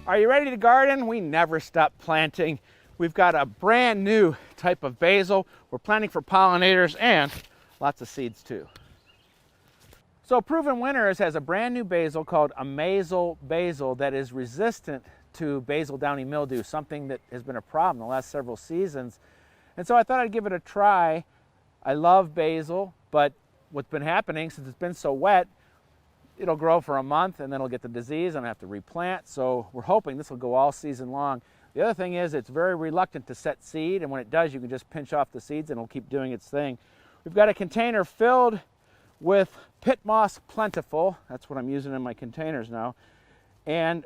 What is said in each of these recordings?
Are you ready to garden? We never stop planting. We've got a brand new type of basil. We're planting for pollinators and lots of seeds too. So Proven Winners has a brand new basil called Amazel basil that is resistant to basil downy mildew, something that has been a problem the last several seasons. And so I thought I'd give it a try. I love basil, but what's been happening since it's been so wet, it'll grow for a month and then it'll get the disease and I have to replant. So we're hoping this will go all season long. The other thing is it's very reluctant to set seed, and when it does, you can just pinch off the seeds and it'll keep doing its thing. We've got a container filled with pit moss plentiful. That's what I'm using in my containers now. And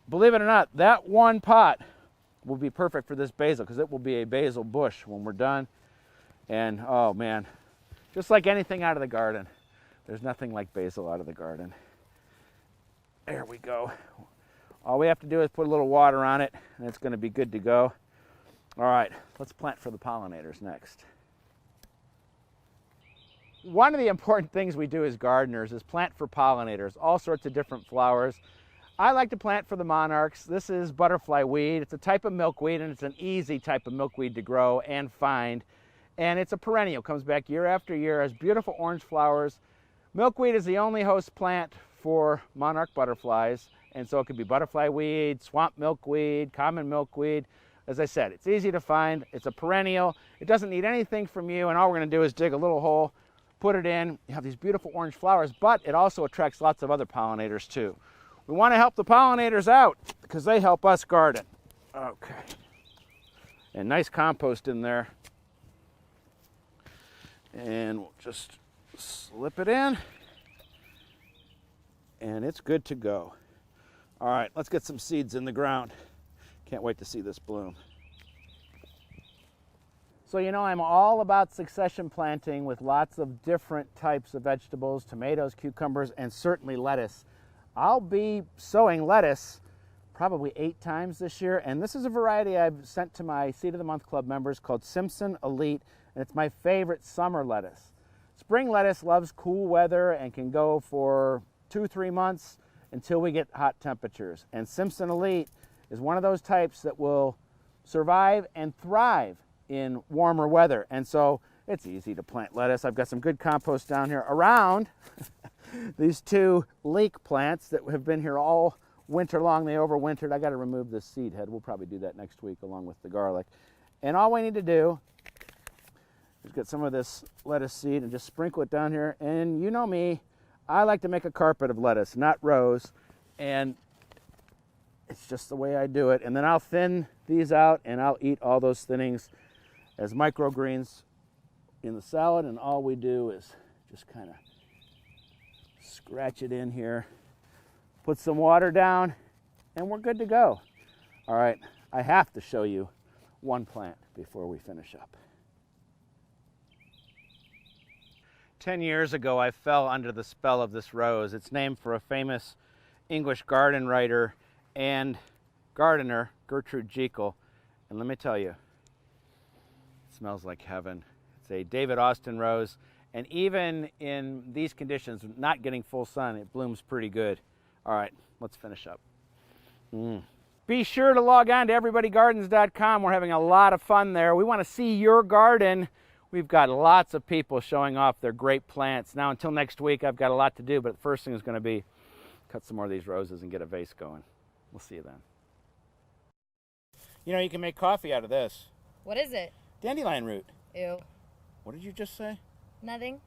believe it or not, that one pot will be perfect for this basil because it will be a basil bush when we're done. And oh man, just like anything out of the garden, there's nothing like basil out of the garden. There we go. All we have to do is put a little water on it and it's going to be good to go. All right, let's plant for the pollinators next. One of the important things we do as gardeners is plant for pollinators, all sorts of different flowers. I like to plant for the monarchs. This is butterfly weed. It's a type of milkweed and it's an easy type of milkweed to grow and find. And it's a perennial, comes back year after year, has beautiful orange flowers. Milkweed is the only host plant for monarch butterflies, and so it could be butterfly weed, swamp milkweed, common milkweed. As I said, it's easy to find, it's a perennial, it doesn't need anything from you, and all we're going to do is dig a little hole, put it in, you have these beautiful orange flowers, but it also attracts lots of other pollinators too. We want to help the pollinators out because they help us garden. Okay. And nice compost in there. And we'll just slip it in and it's good to go. All right, let's get some seeds in the ground. Can't wait to see this bloom. So you know, I'm all about succession planting with lots of different types of vegetables, tomatoes, cucumbers, and certainly lettuce. I'll be sowing lettuce probably 8 times this year, and this is a variety I've sent to my Seed of the Month Club members called Simpson Elite, and it's my favorite summer lettuce. Spring lettuce loves cool weather and can go for 2-3 months until we get hot temperatures. And Simpson Elite is one of those types that will survive and thrive in warmer weather. And so it's easy to plant lettuce. I've got some good compost down here around these 2 leek plants that have been here all winter long. They overwintered. I got to remove this seed head. We'll probably do that next week along with the garlic. And all we need to do is get some of this lettuce seed and just sprinkle it down here. And you know me, I like to make a carpet of lettuce, not rows. And it's just the way I do it. And then I'll thin these out and I'll eat all those thinnings as microgreens in the salad. And all we do is just kind of scratch it in here, put some water down, and we're good to go. All right, I have to show you one plant before we finish up. 10 years ago, I fell under the spell of this rose. It's named for a famous English garden writer and gardener, Gertrude Jekyll. And let me tell you, it smells like heaven. It's a David Austin rose. And even in these conditions, not getting full sun, it blooms pretty good. All right, let's finish up. Be sure to log on to everybodygardens.com. We're having a lot of fun there. We want to see your garden. We've got lots of people showing off their great plants. Now, until next week, I've got a lot to do, but the first thing is going to be cut some more of these roses and get a vase going. We'll see you then. You know, you can make coffee out of this. What is it? Dandelion root. Ew. What did you just say? Nothing.